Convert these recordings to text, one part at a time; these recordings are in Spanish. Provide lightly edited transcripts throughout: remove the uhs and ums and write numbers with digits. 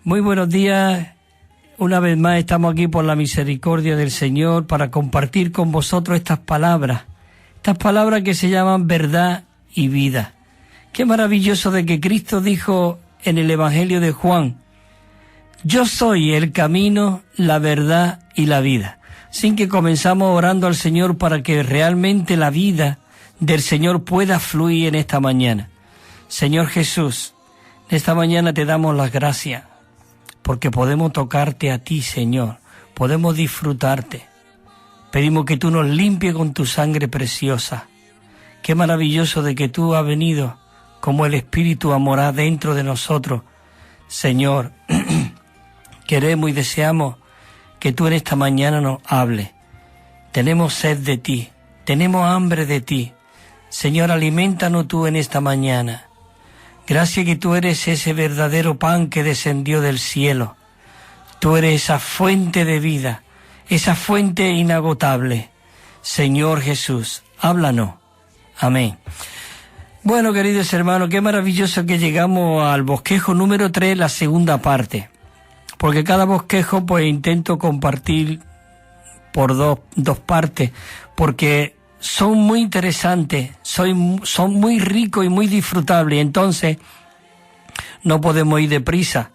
Muy buenos días. Una vez más estamos aquí por la misericordia del Señor para compartir con vosotros estas palabras que se llaman verdad y vida. Qué maravilloso de que Cristo dijo en el Evangelio de Juan: yo soy el camino, la verdad y la vida. Sin que comenzamos orando al Señor para que realmente la vida del Señor pueda fluir en esta mañana. Señor Jesús, en esta mañana te damos las gracias porque podemos tocarte a ti, Señor, podemos disfrutarte. Pedimos que tú nos limpies con tu sangre preciosa. Qué maravilloso de que tú has venido como el Espíritu a morar dentro de nosotros. Señor, queremos y deseamos que tú en esta mañana nos hables. Tenemos sed de ti, tenemos hambre de ti. Señor, alimentanos tú en esta mañana. Gracias que tú eres ese verdadero pan que descendió del cielo. Tú eres esa fuente de vida, esa fuente inagotable. Señor Jesús, háblanos. Amén. Bueno, queridos hermanos, qué maravilloso que llegamos al bosquejo número 3, la segunda parte. Porque cada bosquejo pues intento compartir por dos partes, porque son muy interesantes, son muy ricos y muy disfrutables. Entonces no podemos ir deprisa,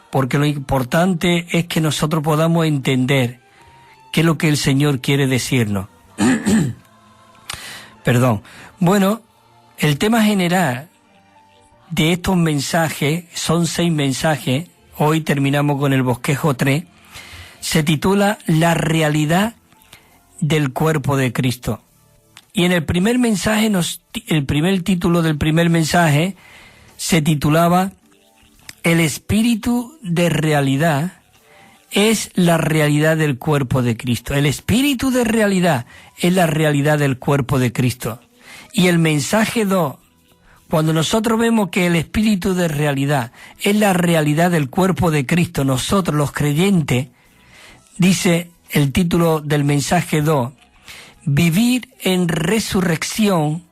porque lo importante es que nosotros podamos entender qué es lo que el Señor quiere decirnos. Perdón. Bueno, el tema general de estos mensajes, son 6 mensajes, hoy terminamos con el bosquejo 3, se titula La realidad del cuerpo de Cristo. Y en el primer mensaje, el primer título del primer mensaje se titulaba El espíritu de realidad es la realidad del cuerpo de Cristo. El espíritu de realidad es la realidad del cuerpo de Cristo. Y el mensaje 2, cuando nosotros vemos que el espíritu de realidad es la realidad del cuerpo de Cristo, nosotros los creyentes, dice el título del mensaje 2, vivir en resurrección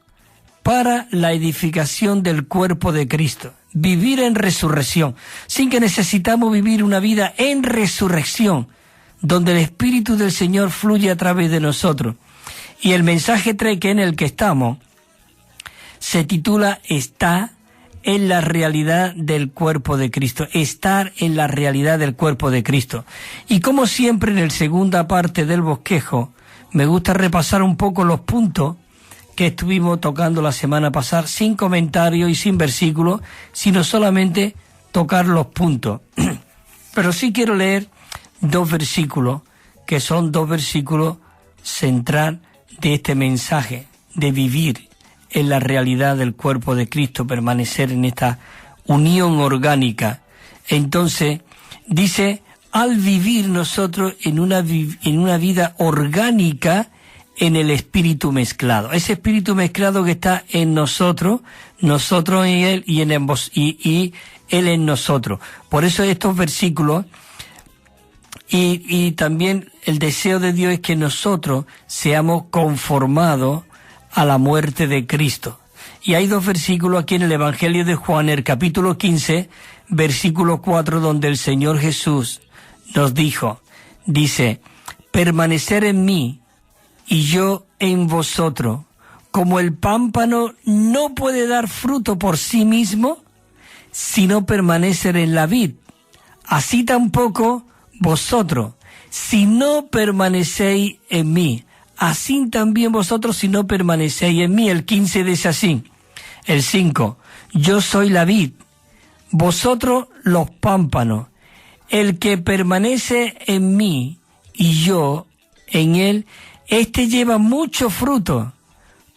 para la edificación del cuerpo de Cristo. Vivir en resurrección, sin que necesitamos vivir una vida en resurrección, donde el Espíritu del Señor fluye a través de nosotros. Y el mensaje 3, que en el que estamos, se titula Está en la realidad del cuerpo de Cristo. Estar en la realidad del cuerpo de Cristo. Y como siempre en la segunda parte del bosquejo, me gusta repasar un poco los puntos que estuvimos tocando la semana pasada, sin comentarios y sin versículos, sino solamente tocar los puntos. Pero sí quiero leer 2 versículos, que son 2 versículos central de este mensaje, de vivir en la realidad del cuerpo de Cristo, permanecer en esta unión orgánica. Entonces, dice, al vivir nosotros en una vida orgánica en el espíritu mezclado. Ese espíritu mezclado que está en nosotros en Él y Él en nosotros. Por eso estos versículos, y también el deseo de Dios es que nosotros seamos conformados a la muerte de Cristo. Y hay 2 versículos aquí en el Evangelio de Juan, el capítulo 15, versículo 4, donde el Señor Jesús nos dice, permanecer en mí y yo en vosotros, como el pámpano no puede dar fruto por sí mismo, sino permanecer en la vid, así tampoco vosotros, si no permanecéis en mí, así también vosotros si no permanecéis en mí. El 15 dice así, el 5, yo soy la vid, vosotros los pámpanos. El que permanece en mí y yo en él, éste lleva mucho fruto,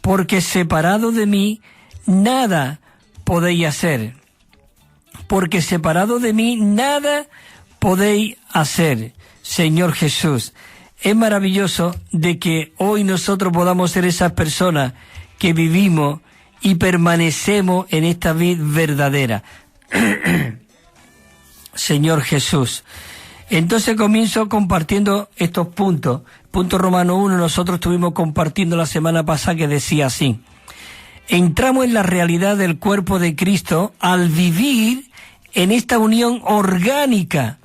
porque separado de mí nada podéis hacer. Porque separado de mí nada podéis hacer. Señor Jesús, es maravilloso de que hoy nosotros podamos ser esas personas que vivimos y permanecemos en esta vida verdadera. Señor Jesús. Entonces comienzo compartiendo estos puntos. Punto Romano 1, nosotros estuvimos compartiendo la semana pasada, que decía así: entramos en la realidad del cuerpo de Cristo al vivir en esta unión orgánica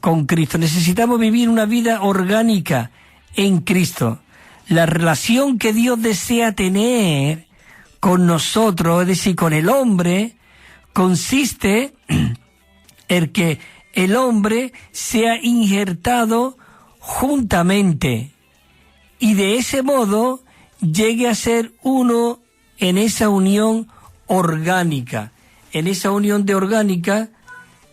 con Cristo. Necesitamos vivir una vida orgánica en Cristo. La relación que Dios desea tener con nosotros, es decir, con el hombre, consiste en que el hombre sea injertado juntamente y de ese modo llegue a ser uno en esa unión orgánica, en esa unión orgánica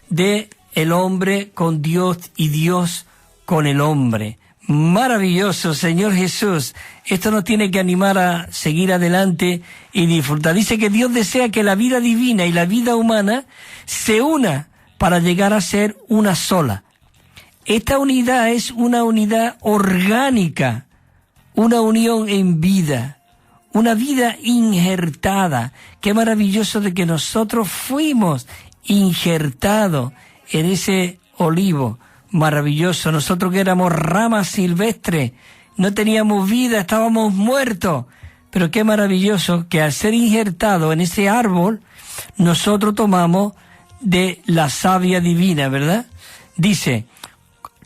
de el hombre con Dios y Dios con el hombre. Maravilloso, Señor Jesús. Esto nos tiene que animar a seguir adelante y disfrutar. Dice que Dios desea que la vida divina y la vida humana se una para llegar a ser una sola. Esta unidad es una unidad orgánica, una unión en vida, una vida injertada. Qué maravilloso de que nosotros fuimos injertados en ese olivo. Maravilloso, nosotros que éramos ramas silvestres, no teníamos vida, estábamos muertos, pero qué maravilloso que al ser injertados en ese árbol, nosotros tomamos de la savia divina, ¿verdad? Dice,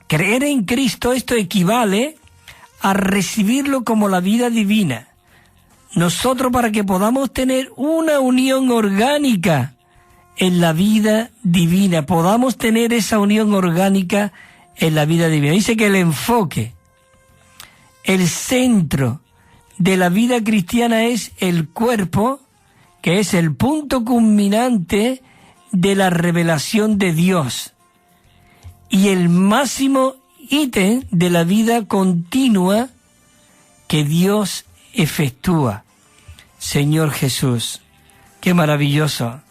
creer en Cristo, esto equivale a recibirlo como la vida divina. Nosotros, para que podamos tener una unión orgánica en la vida divina, podamos tener esa unión orgánica en la vida divina. Dice que el enfoque, el centro de la vida cristiana es el cuerpo, que es el punto culminante de la revelación de Dios y el máximo ítem de la vida continua que Dios efectúa. Señor Jesús, qué maravilloso.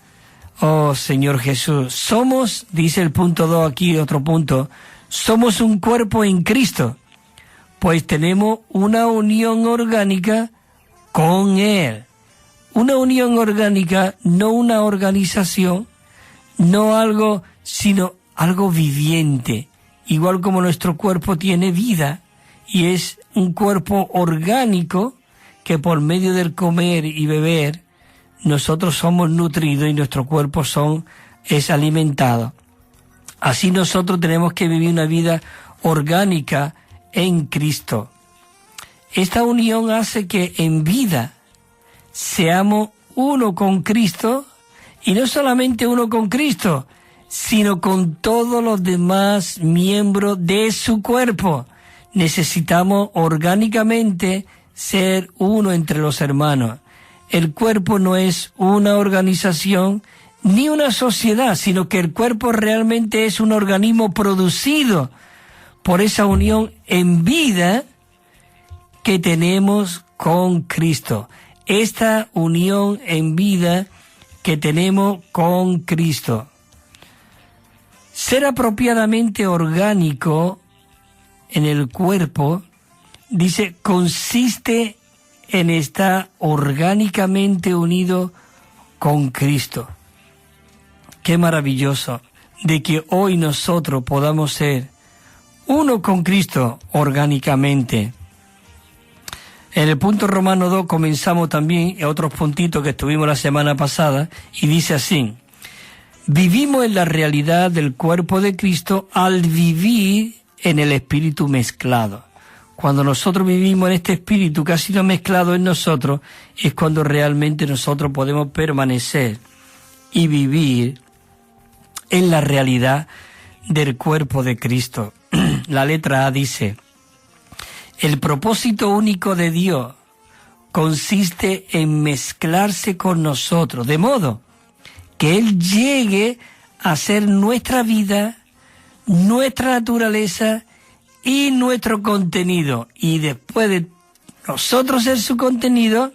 Oh, Señor Jesús, somos, dice el punto 2 aquí, otro punto, somos un cuerpo en Cristo, pues tenemos una unión orgánica con Él. Una unión orgánica, no una organización, no algo, sino algo viviente. Igual como nuestro cuerpo tiene vida y es un cuerpo orgánico que por medio del comer y beber nosotros somos nutridos y nuestro cuerpo es alimentado. Así nosotros tenemos que vivir una vida orgánica en Cristo. Esta unión hace que en vida seamos uno con Cristo, y no solamente uno con Cristo, sino con todos los demás miembros de su cuerpo. Necesitamos orgánicamente ser uno entre los hermanos. El cuerpo no es una organización ni una sociedad, sino que el cuerpo realmente es un organismo producido por esa unión en vida que tenemos con Cristo. Esta unión en vida que tenemos con Cristo. Ser apropiadamente orgánico en el cuerpo, dice, consiste en estar orgánicamente unido con Cristo. Qué maravilloso de que hoy nosotros podamos ser uno con Cristo orgánicamente. En el punto Romano 2 comenzamos también otros puntitos que estuvimos la semana pasada y dice así: vivimos en la realidad del cuerpo de Cristo al vivir en el espíritu mezclado. Cuando nosotros vivimos en este espíritu que ha sido mezclado en nosotros, es cuando realmente nosotros podemos permanecer y vivir en la realidad del cuerpo de Cristo. La letra A dice: el propósito único de Dios consiste en mezclarse con nosotros, de modo que Él llegue a ser nuestra vida, nuestra naturaleza y nuestro contenido. Y después de nosotros ser su contenido,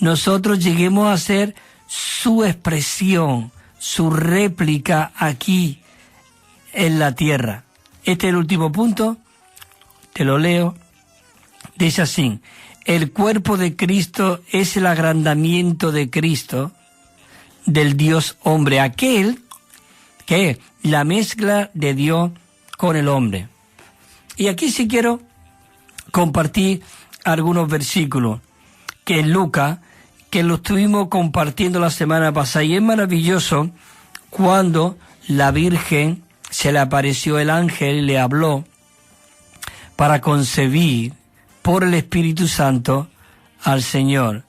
nosotros lleguemos a ser su expresión, su réplica aquí en la tierra. Este es el último punto, te lo leo. Dice así: el cuerpo de Cristo es el agrandamiento de Cristo, del Dios hombre, aquel que es la mezcla de Dios con el hombre. Y aquí sí quiero compartir algunos versículos que en Lucas, que lo estuvimos compartiendo la semana pasada, y es maravilloso cuando la Virgen, se le apareció el ángel y le habló para concebir por el Espíritu Santo al Señor.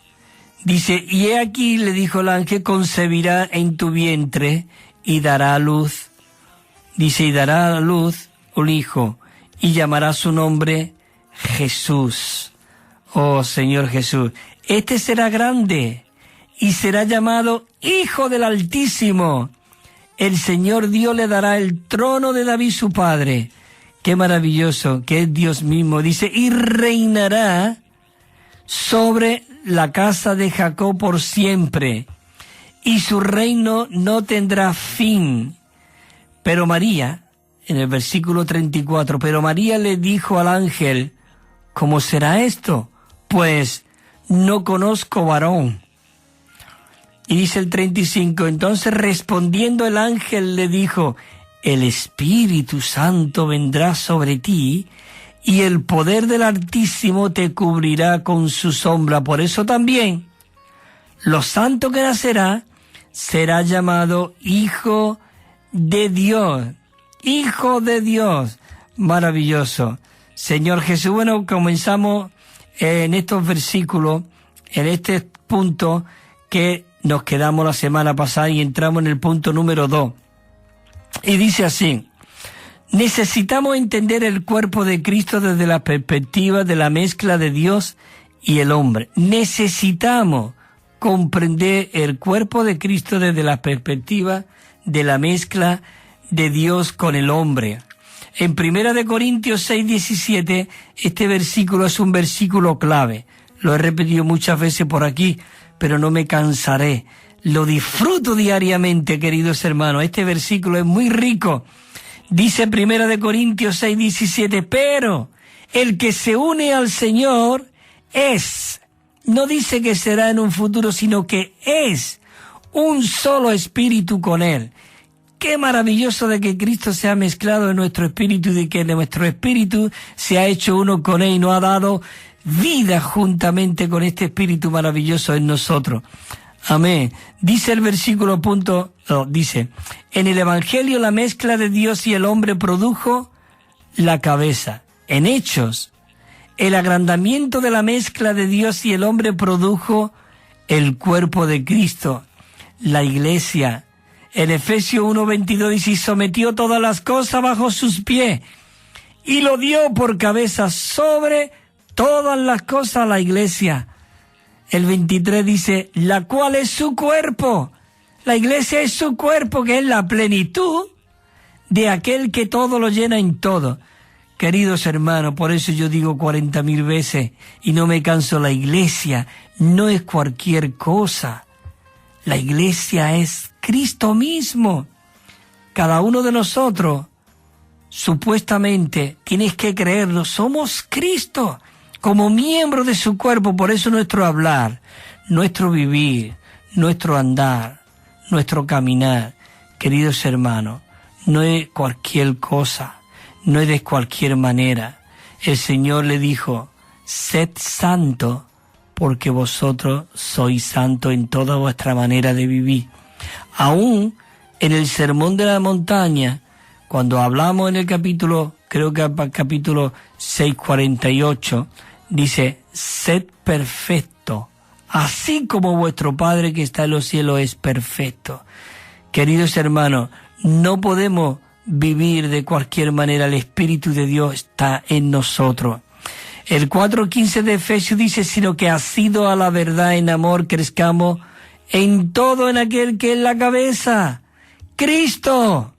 Dice, y he aquí, le dijo el ángel, concebirá en tu vientre y dará a luz. Dice, y dará a luz un hijo y llamará su nombre Jesús. Oh Señor Jesús, este será grande y será llamado Hijo del Altísimo. El Señor Dios le dará el trono de David su padre. Qué maravilloso, que es Dios mismo. Dice, y reinará sobre la casa de Jacob por siempre, y su reino no tendrá fin. Pero María, en el versículo 34, pero María le dijo al ángel, ¿cómo será esto? Pues no conozco varón. Y dice el 35, entonces respondiendo el ángel le dijo, el Espíritu Santo vendrá sobre ti, y el poder del Altísimo te cubrirá con su sombra. Por eso también, lo santo que nacerá será llamado Hijo de Dios. Hijo de Dios. Maravilloso. Señor Jesús, bueno, comenzamos en estos versículos, en este punto que nos quedamos la semana pasada y entramos en el punto número 2. Y dice así, necesitamos entender el cuerpo de Cristo desde la perspectiva de la mezcla de Dios y el hombre. Necesitamos comprender el cuerpo de Cristo desde la perspectiva de la mezcla de Dios con el hombre. En 1 Corintios 6:17, este versículo es un versículo clave. Lo he repetido muchas veces por aquí, pero no me cansaré. Lo disfruto diariamente, queridos hermanos. Este versículo es muy rico. Dice 1 Corintios 6:17, pero el que se une al Señor es, no dice que será en un futuro, sino que es un solo espíritu con Él. Qué maravilloso de que Cristo se ha mezclado en nuestro espíritu y de que nuestro espíritu se ha hecho uno con Él y nos ha dado vida juntamente con este espíritu maravilloso en nosotros. Amén. Dice el versículo dice, en el Evangelio la mezcla de Dios y el hombre produjo la cabeza. En Hechos, el agrandamiento de la mezcla de Dios y el hombre produjo el cuerpo de Cristo, la iglesia. En Efesios 1:22 dice, y sometió todas las cosas bajo sus pies y lo dio por cabeza sobre todas las cosas a la iglesia. El 23 dice, la cual es su cuerpo. La iglesia es su cuerpo, que es la plenitud de aquel que todo lo llena en todo. Queridos hermanos, por eso yo digo 40,000 veces, y no me canso, la iglesia no es cualquier cosa. La iglesia es Cristo mismo. Cada uno de nosotros, supuestamente, tienes que creerlo, somos Cristo. Como miembro de su cuerpo, por eso nuestro hablar, nuestro vivir, nuestro andar, nuestro caminar, queridos hermanos, no es cualquier cosa, no es de cualquier manera. El Señor le dijo, sed santo, porque vosotros sois santos en toda vuestra manera de vivir. Aún en el Sermón de la Montaña, cuando hablamos en el capítulo, creo que capítulo 6:48, dice, sed perfecto, así como vuestro Padre que está en los cielos es perfecto. Queridos hermanos, no podemos vivir de cualquier manera, el Espíritu de Dios está en nosotros. El 4:15 de Efesios dice, sino que asido a la verdad en amor crezcamos en todo en aquel que es la cabeza, Cristo.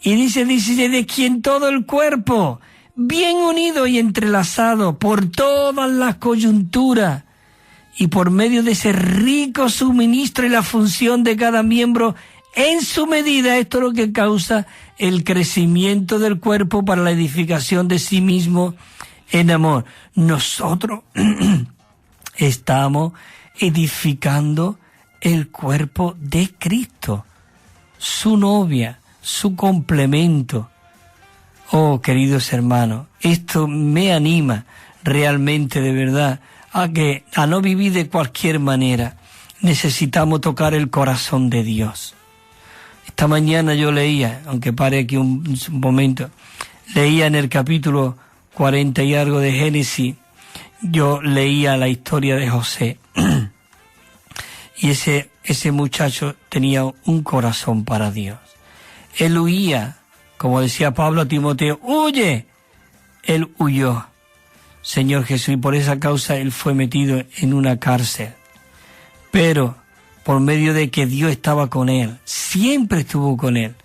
Y dice de quien todo el cuerpo, bien unido y entrelazado por todas las coyunturas y por medio de ese rico suministro y la función de cada miembro en su medida, esto es lo que causa el crecimiento del cuerpo para la edificación de sí mismo en amor. Nosotros estamos edificando el cuerpo de Cristo, su novia, su complemento. Oh, queridos hermanos, esto me anima realmente, de verdad, a no vivir de cualquier manera. Necesitamos tocar el corazón de Dios. Esta mañana yo leía, aunque pare aquí un momento, leía en el capítulo 40 y algo de Génesis, yo leía la historia de José. Y ese muchacho tenía un corazón para Dios. Él huía, como decía Pablo a Timoteo, ¡huye! Él huyó, Señor Jesús, y por esa causa él fue metido en una cárcel. Pero por medio de que Dios estaba con él, siempre estuvo con él.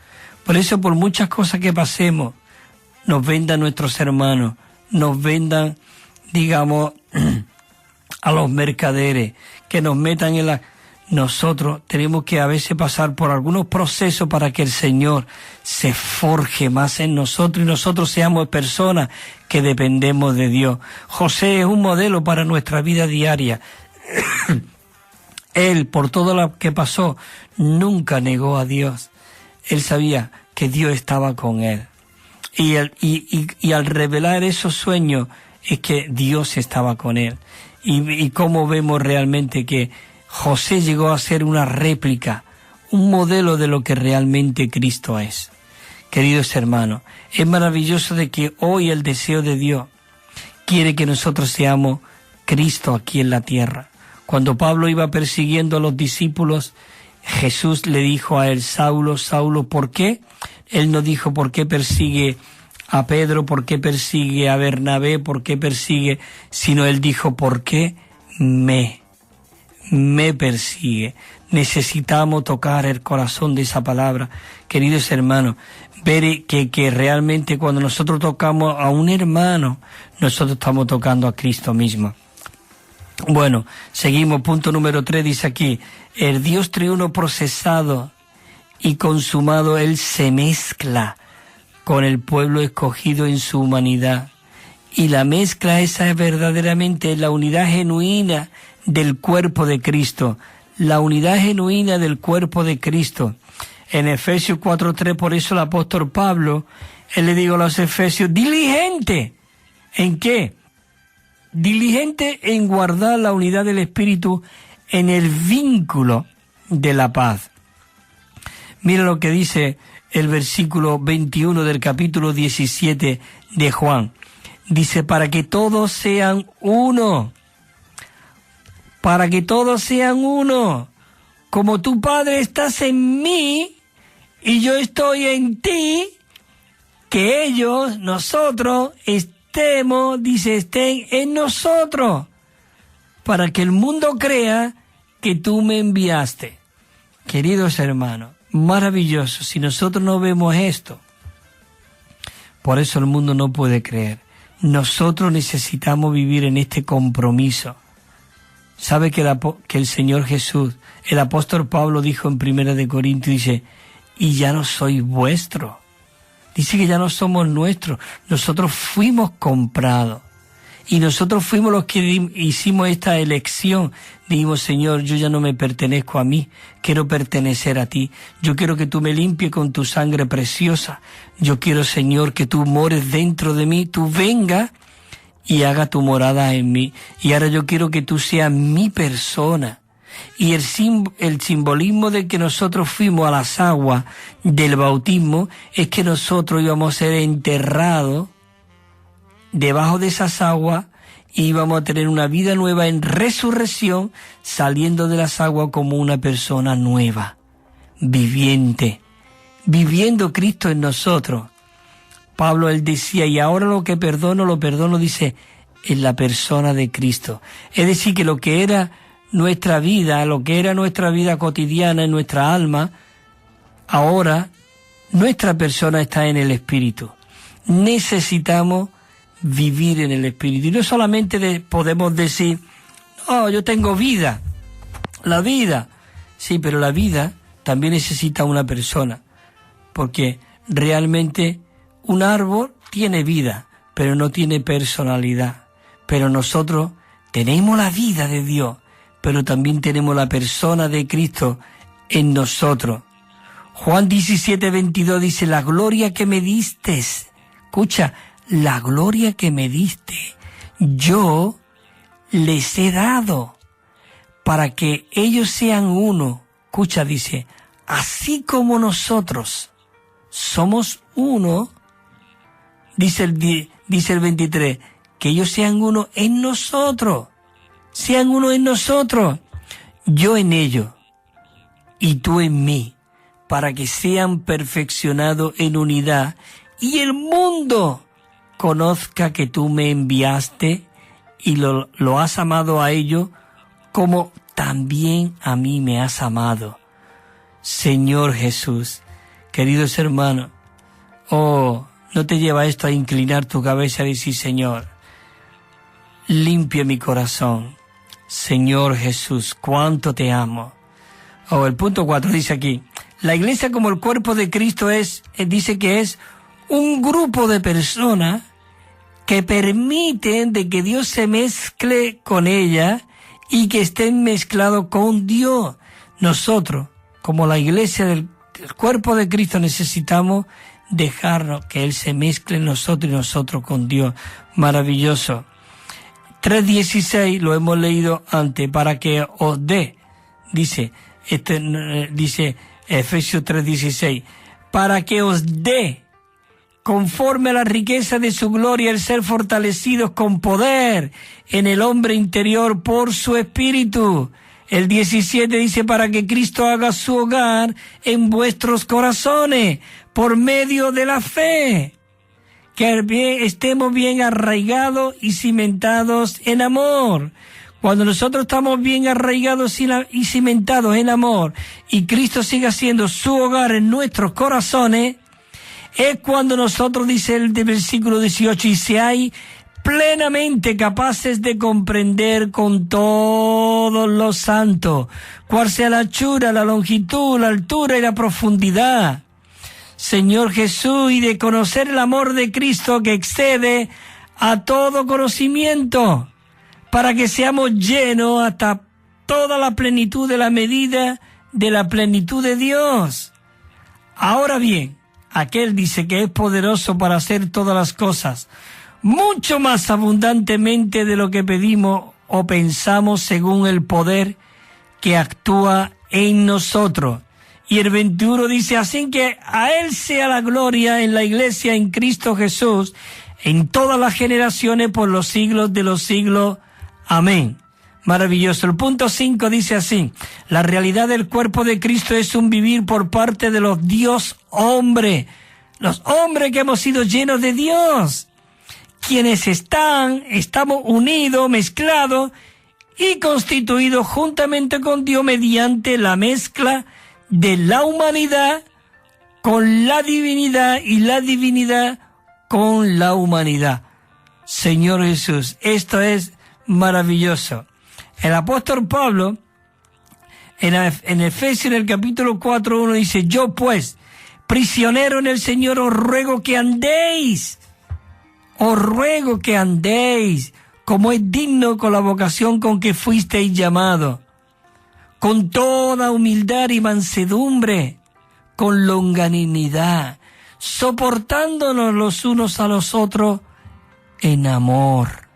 Por eso, por muchas cosas que pasemos, nos vendan nuestros hermanos, nos vendan, digamos, a los mercaderes, que nos metan en la... Nosotros tenemos que a veces pasar por algunos procesos para que el Señor se forje más en nosotros y nosotros seamos personas que dependemos de Dios. José es un modelo para nuestra vida diaria. Él, por todo lo que pasó, nunca negó a Dios. Él sabía que Dios estaba con él. Y al revelar esos sueños es que Dios estaba con él. Y cómo vemos realmente que José llegó a ser una réplica, un modelo de lo que realmente Cristo es. Queridos hermanos, es maravilloso de que hoy el deseo de Dios quiere que nosotros seamos Cristo aquí en la tierra. Cuando Pablo iba persiguiendo a los discípulos, Jesús le dijo a él, Saulo, Saulo, ¿por qué? Él no dijo por qué persigue a Pedro, por qué persigue a Bernabé, por qué persigue, sino él dijo, ¿por qué me persigue? Necesitamos tocar el corazón de esa palabra, queridos hermanos, ver que realmente cuando nosotros tocamos a un hermano, nosotros estamos tocando a Cristo mismo. Bueno, seguimos, punto número 3, dice aquí, el Dios triuno procesado y consumado, Él se mezcla con el pueblo escogido en su humanidad. Y la mezcla esa es verdaderamente la unidad genuina del cuerpo de Cristo, la unidad genuina del cuerpo de Cristo. En Efesios 4:3, por eso el apóstol Pablo, él le dijo a los efesios, diligente, ¿en qué? Diligente en guardar la unidad del Espíritu en el vínculo de la paz. Mira lo que dice el versículo 21 del capítulo 17 de Juan. Dice, para que todos sean uno. Para que todos sean uno. Como tu Padre estás en mí y yo estoy en ti, que ellos, nosotros, estén en nosotros, para que el mundo crea que tú me enviaste. Queridos hermanos, maravilloso. Si nosotros no vemos esto, por eso el mundo no puede creer. Nosotros necesitamos vivir en este compromiso. ¿Sabe que el Señor Jesús, el apóstol Pablo dijo en 1 Corintios, dice, y ya no sois vuestros? Dice que ya no somos nuestros, nosotros fuimos comprados. Y nosotros fuimos los que hicimos esta elección. Dijimos, Señor, yo ya no me pertenezco a mí, quiero pertenecer a ti. Yo quiero que tú me limpies con tu sangre preciosa. Yo quiero, Señor, que tú mores dentro de mí, tú vengas y haga tu morada en mí. Y ahora yo quiero que tú seas mi persona. Y el simbolismo de que nosotros fuimos a las aguas del bautismo es que nosotros íbamos a ser enterrados debajo de esas aguas y íbamos a tener una vida nueva en resurrección, saliendo de las aguas como una persona nueva, viviente, viviendo Cristo en nosotros. Pablo, él decía, y ahora lo perdono, dice, en la persona de Cristo. Es decir, que lo que era nuestra vida cotidiana en nuestra alma, ahora nuestra persona está en el Espíritu. Necesitamos vivir en el Espíritu. Y no solamente podemos decir, oh, yo tengo vida, la vida. Sí, pero la vida también necesita una persona, porque realmente un árbol tiene vida, pero no tiene personalidad. Pero nosotros tenemos la vida de Dios, pero también tenemos la persona de Cristo en nosotros. Juan 17:22 dice, la gloria que me diste, escucha, la gloria que me diste, yo les he dado, para que ellos sean uno, escucha, dice, así como nosotros somos uno, dice el 23, que ellos sean uno en nosotros, yo en ellos y tú en mí, para que sean perfeccionados en unidad y el mundo conozca que tú me enviaste y lo has amado a ellos como también a mí me has amado. Señor Jesús, queridos hermanos, ¿no te lleva esto a inclinar tu cabeza y decir, Señor, limpia mi corazón? Señor Jesús, cuánto te amo. El punto 4 dice aquí, la iglesia como el cuerpo de Cristo dice que es un grupo de personas que permiten de que Dios se mezcle con ella y que estén mezclados con Dios. Nosotros, como la iglesia del cuerpo de Cristo, necesitamos dejarnos que Él se mezcle en nosotros y nosotros con Dios. Maravilloso. 3:16 lo hemos leído antes, para que os dé, dice Efesios 3:16, para que os dé, conforme a la riqueza de su gloria, el ser fortalecidos con poder en el hombre interior por su espíritu. El 17 dice, para que Cristo haga su hogar en vuestros corazones, por medio de la fe, que estemos bien arraigados y cimentados en amor. Cuando nosotros estamos bien arraigados y cimentados en amor, y Cristo sigue haciendo su hogar en nuestros corazones, es cuando nosotros, dice el versículo 18, y seáis plenamente capaces de comprender con todos los santos cuál sea la anchura, la longitud, la altura y la profundidad, Señor Jesús, y de conocer el amor de Cristo que excede a todo conocimiento, para que seamos llenos hasta toda la plenitud de la medida de la plenitud de Dios. Ahora bien, aquel dice que es poderoso para hacer todas las cosas, mucho más abundantemente de lo que pedimos o pensamos, según el poder que actúa en nosotros. Y el 21 dice, así que a Él sea la gloria en la iglesia, en Cristo Jesús, en todas las generaciones, por los siglos de los siglos. Amén. Maravilloso. El punto 5 dice así, la realidad del cuerpo de Cristo es un vivir por parte de los Dios hombre, los hombres que hemos sido llenos de Dios, quienes estamos unidos, mezclados y constituidos juntamente con Dios mediante la mezcla de la humanidad con la divinidad y la divinidad con la humanidad. Señor Jesús, esto es maravilloso. El apóstol Pablo, en Efesios, en el capítulo 4:1, dice, yo pues, prisionero en el Señor, os ruego que andéis como es digno con la vocación con que fuisteis llamados, con toda humildad y mansedumbre, con longanimidad, soportándonos los unos a los otros en amor.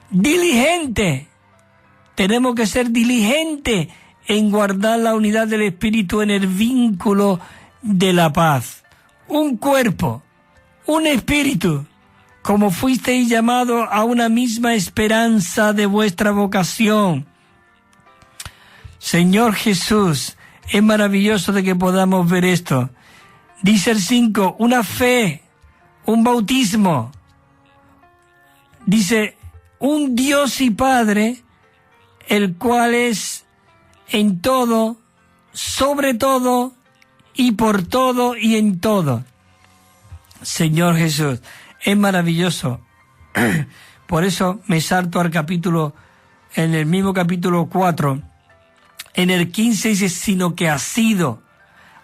Diligente. Tenemos que ser diligentes en guardar la unidad del Espíritu en el vínculo de la paz. Un cuerpo, un espíritu, como fuisteis llamados a una misma esperanza de vuestra vocación. Señor Jesús, es maravilloso de que podamos ver esto. Dice el 5, una fe, un bautismo. Dice, un Dios y Padre, el cual es en todo, sobre todo, y por todo y en todo. Señor Jesús, es maravilloso. Por eso me salto al capítulo, en el mismo capítulo 4, en el 15 dice, sino que ha sido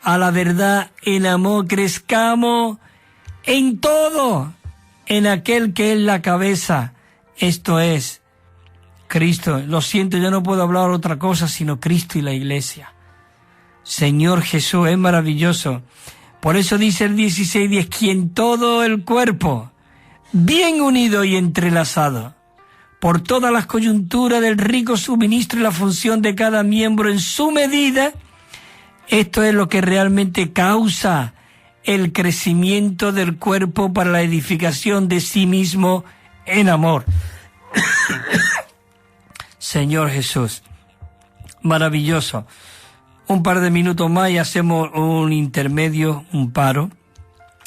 a la verdad en amor crezcamos en todo, en aquel que es la cabeza, esto es Cristo. Lo siento, yo no puedo hablar otra cosa sino Cristo y la iglesia. Señor Jesús, es maravilloso. Por eso dice el 16:10, quien todo el cuerpo, bien unido y entrelazado, por todas las coyunturas del rico suministro y la función de cada miembro en su medida, Esto es lo que realmente causa el crecimiento del cuerpo para la edificación de sí mismo en amor. Señor Jesús, maravilloso. Un par de minutos más y hacemos un intermedio, un paro.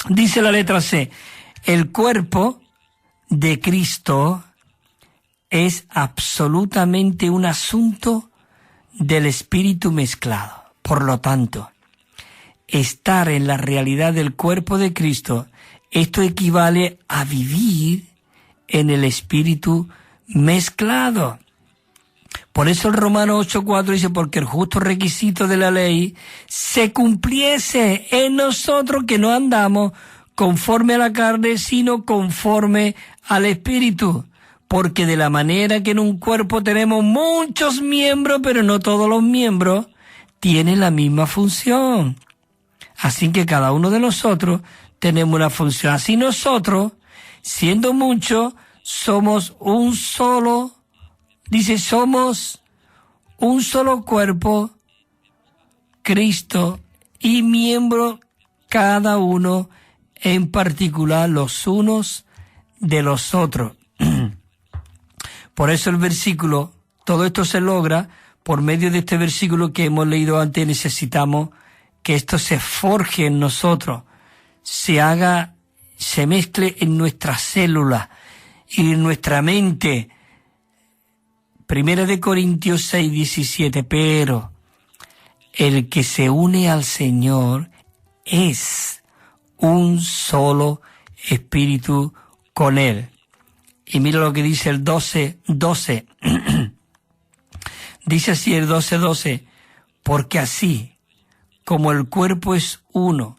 Dice la letra C, el cuerpo de Cristo es absolutamente un asunto del espíritu mezclado. Por lo tanto, estar en la realidad del cuerpo de Cristo, esto equivale a vivir en el espíritu mezclado. Por eso el Romano 8:4 dice, porque el justo requisito de la ley se cumpliese en nosotros, que no andamos conforme a la carne, sino conforme al espíritu. Porque de la manera que en un cuerpo tenemos muchos miembros, pero no todos los miembros tienen la misma función. Así que cada uno de nosotros tenemos una función. Así nosotros, siendo muchos, somos un solo, dice, somos un solo cuerpo, Cristo, y miembro cada uno en particular los unos de los otros. Por eso el versículo, todo esto se logra por medio de este versículo que hemos leído antes. Necesitamos que esto se forje en nosotros, se haga, se mezcle en nuestras células y en nuestra mente. 1 Corintios 6:17, pero el que se une al Señor es un solo espíritu con Él. Y mira lo que dice el 12:12. Dice así el 12:12, porque así como el cuerpo es uno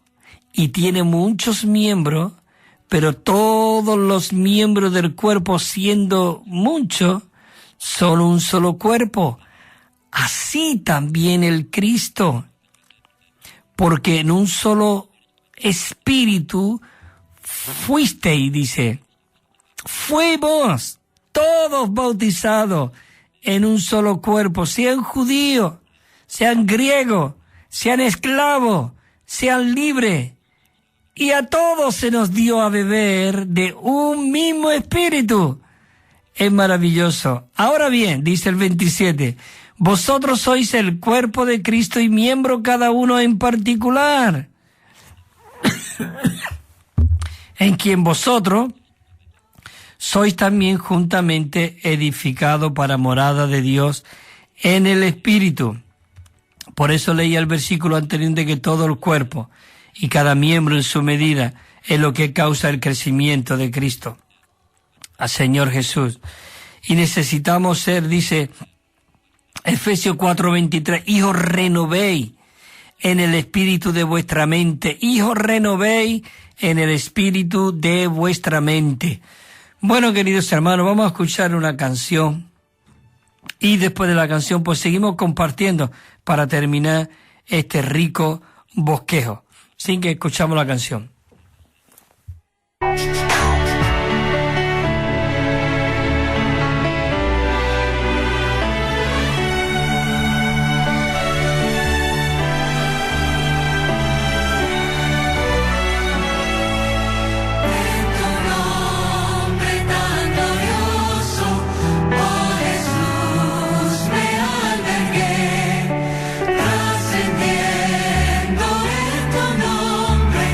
y tiene muchos miembros, pero todos los miembros del cuerpo, siendo muchos, son un solo cuerpo. Así también el Cristo, porque en un solo espíritu fuisteis, dice, fuimos todos bautizados en un solo cuerpo, sean judíos, sean griegos, sean esclavos, sean libres, y a todos se nos dio a beber de un mismo espíritu. Es maravilloso. Ahora bien, dice el 27, vosotros sois el cuerpo de Cristo y miembro cada uno en particular, en quien vosotros sois también juntamente edificados para morada de Dios en el Espíritu. Por eso leía el versículo anterior de que todo el cuerpo y cada miembro en su medida es lo que causa el crecimiento de Cristo, al Señor Jesús. Y necesitamos ser, dice Efesios 4:23, hijos renovéis en el espíritu de vuestra mente, hijos renovéis en el espíritu de vuestra mente. Bueno, queridos hermanos, vamos a escuchar una canción y después de la canción pues seguimos compartiendo para terminar este rico bosquejo. Así que escuchamos la canción. Trascendiendo en tu nombre.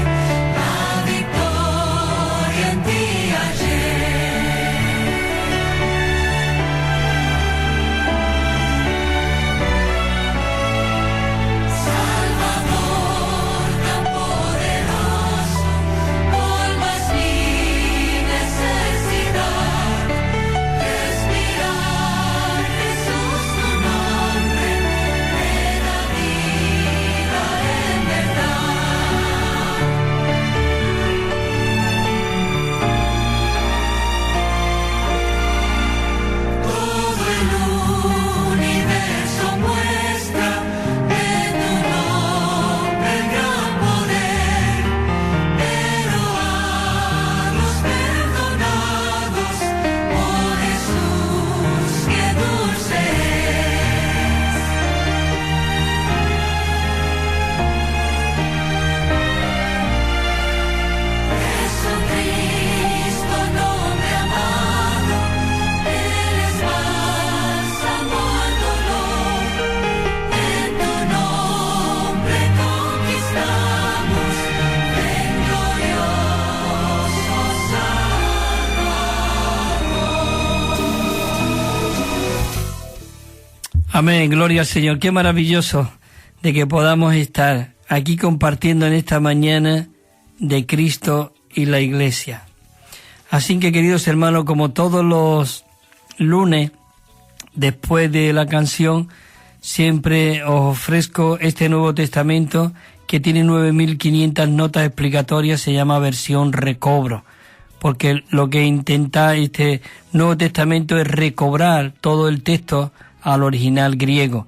Amén, gloria al Señor. Qué maravilloso de que podamos estar aquí compartiendo en esta mañana de Cristo y la Iglesia. Así que, queridos hermanos, como todos los lunes, después de la canción, siempre os ofrezco este Nuevo Testamento que tiene 9.500 notas explicatorias, se llama versión recobro, porque lo que intenta este Nuevo Testamento es recobrar todo el texto al original griego.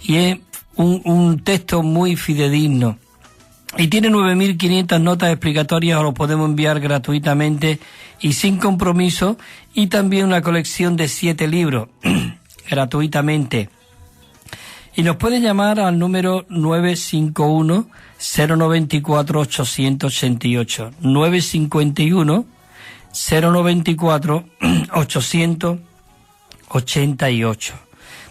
Y es un texto muy fidedigno. Y tiene 9.500 notas explicatorias, os lo podemos enviar gratuitamente y sin compromiso, y también una colección de 7 libros, gratuitamente. Y nos pueden llamar al número 951-094-888, 951-094-888.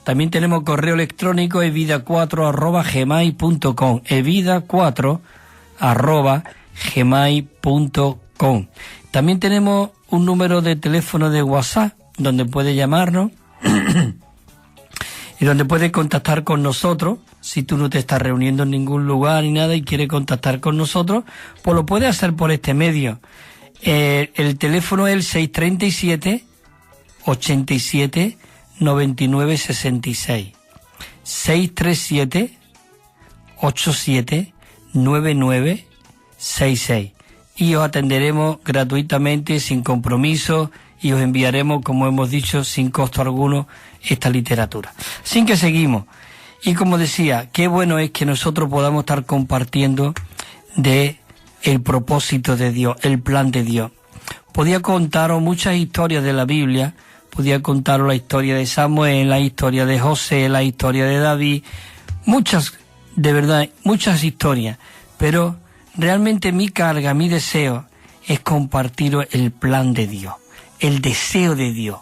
También tenemos correo electrónico evida4@gmail.com, evida4@gmail.com. También tenemos un número de teléfono de WhatsApp donde puede llamarnos y donde puede contactar con nosotros. Si tú no te estás reuniendo en ningún lugar ni nada y quieres contactar con nosotros, pues lo puedes hacer por este medio. El teléfono es el 637 87 99 66, 637 87 99 66, y os atenderemos gratuitamente, sin compromiso, y os enviaremos, como hemos dicho, sin costo alguno, esta literatura. Así que seguimos. Y como decía, qué bueno es que nosotros podamos estar compartiendo de el propósito de Dios, el plan de Dios. Podía contaros muchas historias de la Biblia. Podía contaros la historia de Samuel, la historia de José, la historia de David, muchas, de verdad, muchas historias, pero realmente mi carga, mi deseo es compartir el plan de Dios, el deseo de Dios,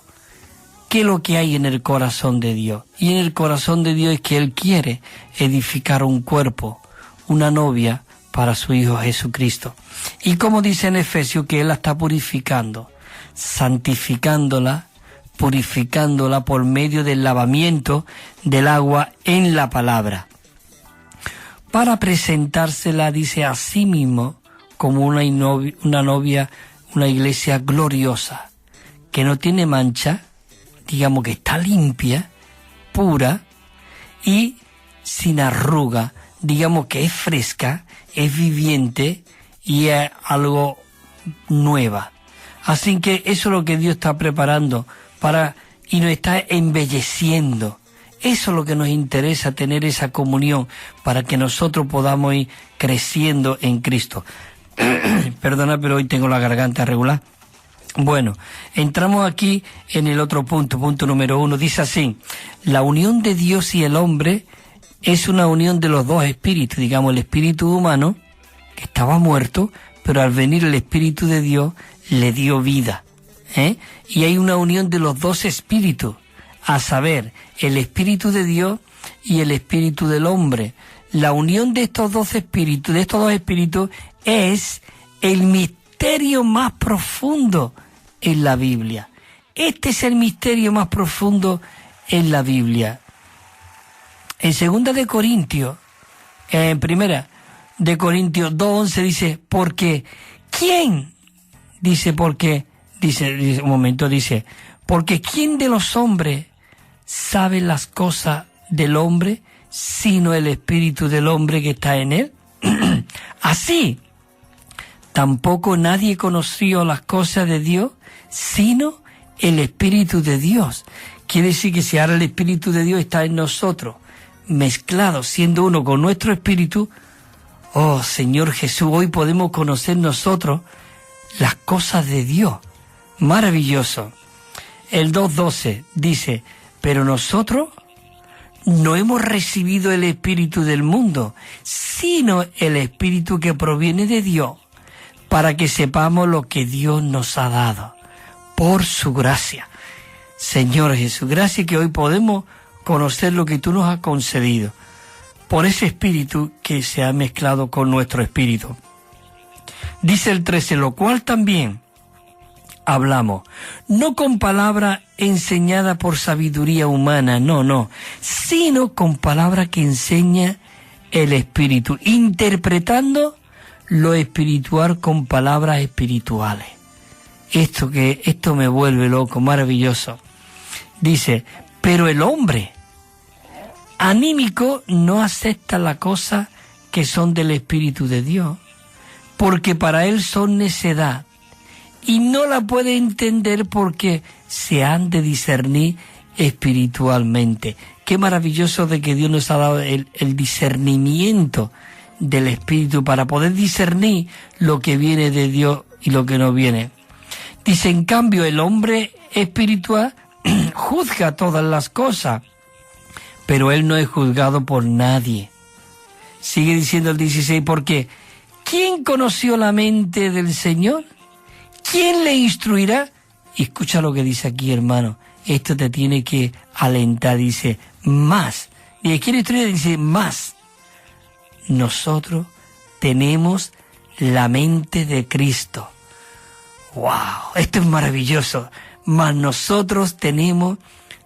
qué es lo que hay en el corazón de Dios. Y en el corazón de Dios es que Él quiere edificar un cuerpo, una novia para su Hijo Jesucristo. Y como dice en Efesios, que Él la está purificando, santificándola, purificándola por medio del lavamiento del agua en la palabra, para presentársela, dice, a sí mismo como una novia, una iglesia gloriosa, que no tiene mancha, digamos que está limpia, pura y sin arruga, digamos que es fresca, es viviente y es algo nueva. Así que eso es lo que Dios está preparando y nos está embelleciendo. Eso es lo que nos interesa, tener esa comunión para que nosotros podamos ir creciendo en Cristo. Perdona, pero hoy tengo la garganta regular. Bueno, entramos aquí en el otro punto número 1. Dice así: la unión de Dios y el hombre es una unión de los dos espíritus. Digamos, el espíritu humano, que estaba muerto, pero al venir el Espíritu de Dios le dio vida. Y hay una unión de los dos espíritus, a saber, el Espíritu de Dios y el Espíritu del hombre. La unión de estos dos espíritus, es el misterio más profundo en la Biblia. Este es el misterio más profundo en la Biblia. En 2 de Corintios, en 1 de Corintios 2:11 dice, porque ¿quién? Dice, porque, dice, un momento, dice, porque ¿quién de los hombres sabe las cosas del hombre, sino el espíritu del hombre que está en él? Así, tampoco nadie conoció las cosas de Dios, sino el Espíritu de Dios. Quiere decir que si ahora el Espíritu de Dios está en nosotros, mezclado, siendo uno con nuestro espíritu, oh Señor Jesús, hoy podemos conocer nosotros las cosas de Dios. Maravilloso. El 2:12 dice, pero nosotros no hemos recibido el espíritu del mundo, sino el espíritu que proviene de Dios, para que sepamos lo que Dios nos ha dado, por su gracia. Señor Jesús, gracias que hoy podemos conocer lo que tú nos has concedido, por ese espíritu que se ha mezclado con nuestro espíritu. Dice el 13, lo cual también hablamos, no con palabra enseñada por sabiduría humana, no, sino con palabra que enseña el Espíritu, interpretando lo espiritual con palabras espirituales. Esto me vuelve loco, maravilloso. Dice, pero el hombre anímico no acepta las cosas que son del Espíritu de Dios, porque para él son necedad, y no la puede entender porque se han de discernir espiritualmente. Qué maravilloso de que Dios nos ha dado el discernimiento del Espíritu para poder discernir lo que viene de Dios y lo que no viene. Dice, en cambio, el hombre espiritual juzga todas las cosas, pero él no es juzgado por nadie. Sigue diciendo el 16, porque ¿quién conoció la mente del Señor? ¿Quién le instruirá? Y escucha lo que dice aquí, hermano. Esto te tiene que alentar. Dice, más. ¿Y quién instruirá? Dice, más. Nosotros tenemos la mente de Cristo. ¡Wow! Esto es maravilloso. Mas nosotros tenemos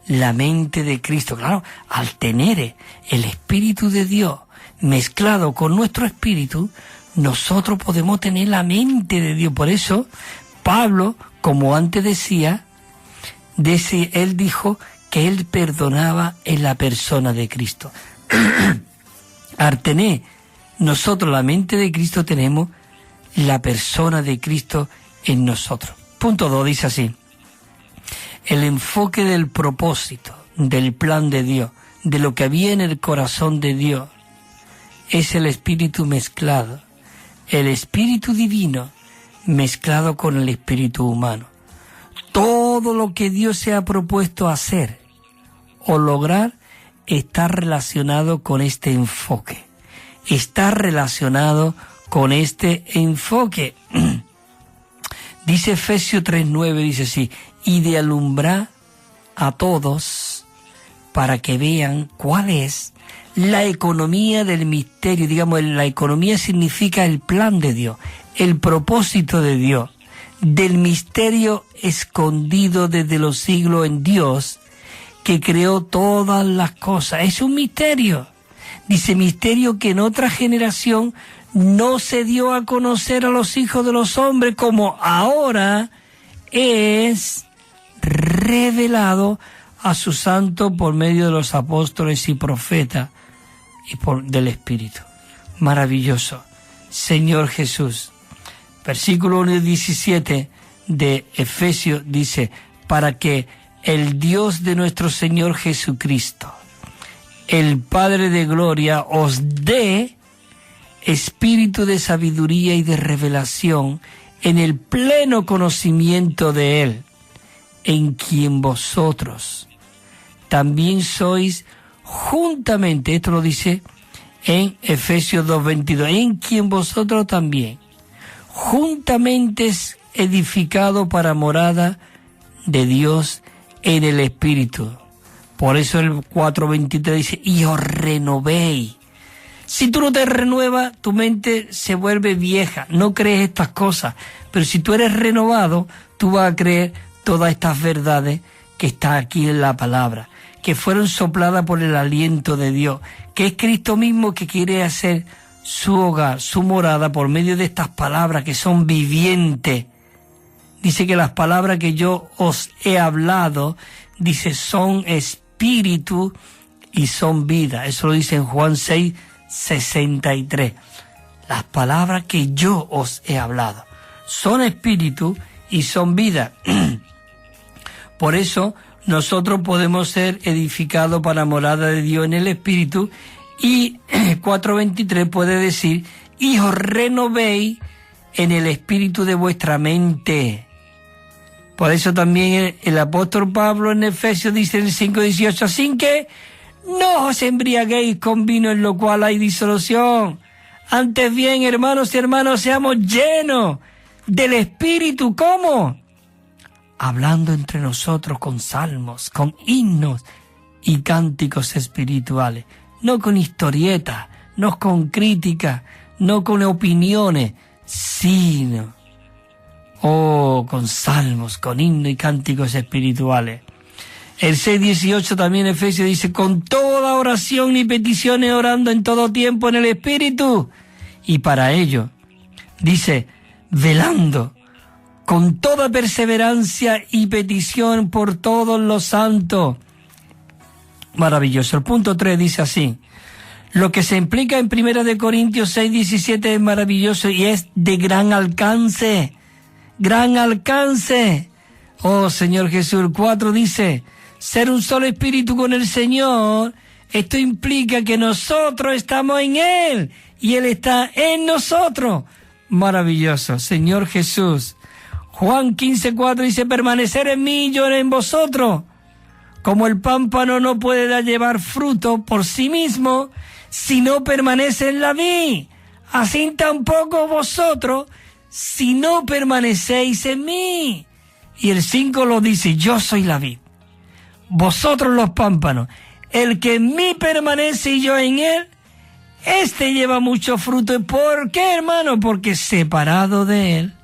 la mente de Cristo. Claro, al tener el Espíritu de Dios mezclado con nuestro espíritu, nosotros podemos tener la mente de Dios. Por eso, Pablo, como antes decía, él dijo que él perdonaba en la persona de Cristo. Al tener nosotros la mente de Cristo, tenemos la persona de Cristo en nosotros. Punto 2 dice así: el enfoque del propósito, del plan de Dios, de lo que había en el corazón de Dios, es el espíritu mezclado, el espíritu divino mezclado con el espíritu humano. Todo lo que Dios se ha propuesto hacer o lograr está relacionado con este enfoque. Está relacionado con este enfoque. Dice Efesios 3:9, dice así: y de alumbrar a todos para que vean cuál es la economía del misterio. Digamos, la economía significa el plan de Dios, el propósito de Dios, del misterio escondido desde los siglos en Dios, que creó todas las cosas. Es un misterio. Dice, misterio que en otra generación no se dio a conocer a los hijos de los hombres, como ahora es revelado a sus santos por medio de los apóstoles y profetas y del Espíritu. Maravilloso. Señor Jesús. Versículo 1:17 de Efesios dice, para que el Dios de nuestro Señor Jesucristo, el Padre de gloria, os dé espíritu de sabiduría y de revelación en el pleno conocimiento de Él, en quien vosotros también sois juntamente, esto lo dice en Efesios 2:22, en quien vosotros también juntamente es edificado para morada de Dios en el Espíritu. Por eso el 4:23 dice, y os renovéis. Si tú no te renuevas, tu mente se vuelve vieja, no crees estas cosas. Pero si tú eres renovado, tú vas a creer todas estas verdades que están aquí en la palabra, que fueron sopladas por el aliento de Dios, que es Cristo mismo que quiere hacer su hogar, su morada, por medio de estas palabras que son vivientes. Dice que las palabras que yo os he hablado, dice, son espíritu y son vida. Eso lo dice en Juan 6:63. Las palabras que yo os he hablado son espíritu y son vida. Por eso nosotros podemos ser edificados para morada de Dios en el Espíritu. Y 4:23 puede decir, y os renovéis en el espíritu de vuestra mente. Por eso también el apóstol Pablo en Efesios dice en el 5:18, así que no os embriaguéis con vino en lo cual hay disolución. Antes bien, hermanos y hermanas, seamos llenos del Espíritu. ¿Cómo? Hablando entre nosotros con salmos, con himnos y cánticos espirituales. No con historietas, no con críticas, no con opiniones, sino, con salmos, con himnos y cánticos espirituales. El 6:18 también Efesios dice, con toda oración y peticiones orando en todo tiempo en el Espíritu. Y para ello, dice, velando con toda perseverancia y petición por todos los santos. Maravilloso. El punto 3 dice así, lo que se implica en 1 Corintios 6:17 es maravilloso y es de gran alcance. Gran alcance. Oh Señor Jesús. 4 dice, ser un solo espíritu con el Señor, esto implica que nosotros estamos en Él y Él está en nosotros. Maravilloso, Señor Jesús. Juan 15:4 dice, permanecer en mí y yo en vosotros. Como el pámpano no puede llevar fruto por sí mismo si no permanece en la vid, así tampoco vosotros si no permanecéis en mí. Y el 5 lo dice, yo soy la vid, vosotros los pámpanos. El que en mí permanece y yo en él, este lleva mucho fruto. ¿Por qué, hermano? Porque separado de él,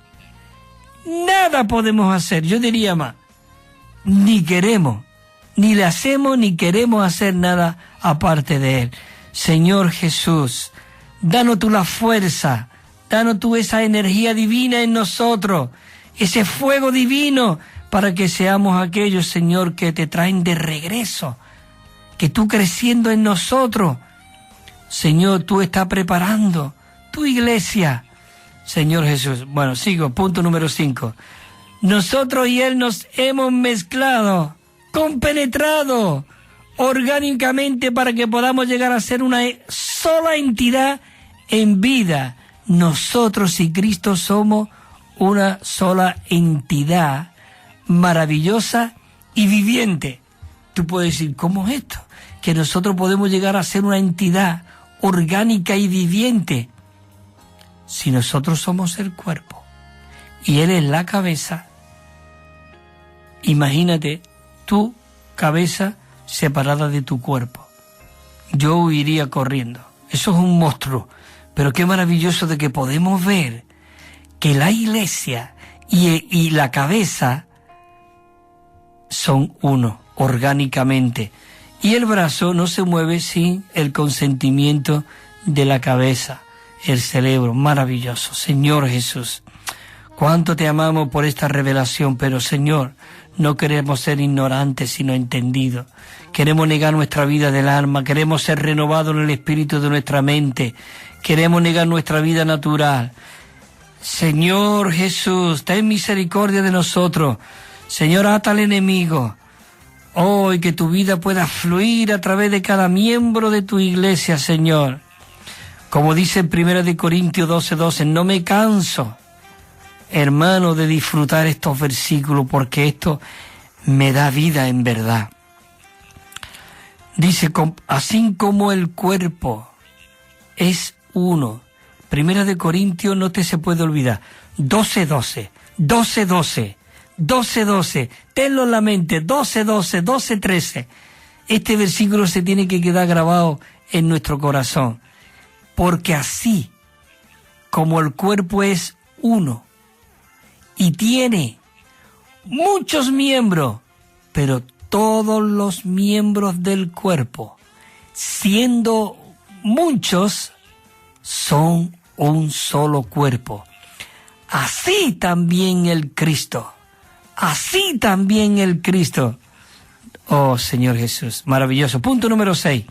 nada podemos hacer. Yo diría más, ni queremos, ni le hacemos, ni queremos hacer nada aparte de él. Señor Jesús, danos tú la fuerza, danos tú esa energía divina en nosotros, ese fuego divino, para que seamos aquellos, Señor, que te traen de regreso, que tú creciendo en nosotros, Señor, tú estás preparando tu iglesia, Señor Jesús. Bueno, sigo, punto número 5. Nosotros y Él nos hemos mezclado, compenetrado orgánicamente para que podamos llegar a ser una sola entidad en vida. Nosotros y Cristo somos una sola entidad maravillosa y viviente. Tú puedes decir, ¿cómo es esto? Que nosotros podemos llegar a ser una entidad orgánica y viviente si nosotros somos el cuerpo y Él es la cabeza. Imagínate tu cabeza separada de tu cuerpo. Yo huiría corriendo. Eso es un monstruo. Pero qué maravilloso de que podemos ver que la iglesia y la cabeza son uno, orgánicamente. Y el brazo no se mueve sin el consentimiento de la cabeza, el cerebro. Maravilloso. Señor Jesús, cuánto te amamos por esta revelación, pero Señor, no queremos ser ignorantes, sino entendidos. Queremos negar nuestra vida del alma, queremos ser renovados en el espíritu de nuestra mente, queremos negar nuestra vida natural. Señor Jesús, ten misericordia de nosotros. Señor, ata al enemigo. Oh, y que tu vida pueda fluir a través de cada miembro de tu iglesia, Señor. Como dice en 1 Corintios 12:12, no me canso, hermano, de disfrutar estos versículos, porque esto me da vida en verdad. Dice, así como el cuerpo es uno. 1 Corintios, no te se puede olvidar. 12:12, 12:12, 12:12. Tenlo en la mente, 12:12, 12:13. Este versículo se tiene que quedar grabado en nuestro corazón. Porque así como el cuerpo es uno y tiene muchos miembros, pero todos los miembros del cuerpo, siendo muchos, son un solo cuerpo. Así también el Cristo. Así también el Cristo. Oh, Señor Jesús, maravilloso. Punto número 6.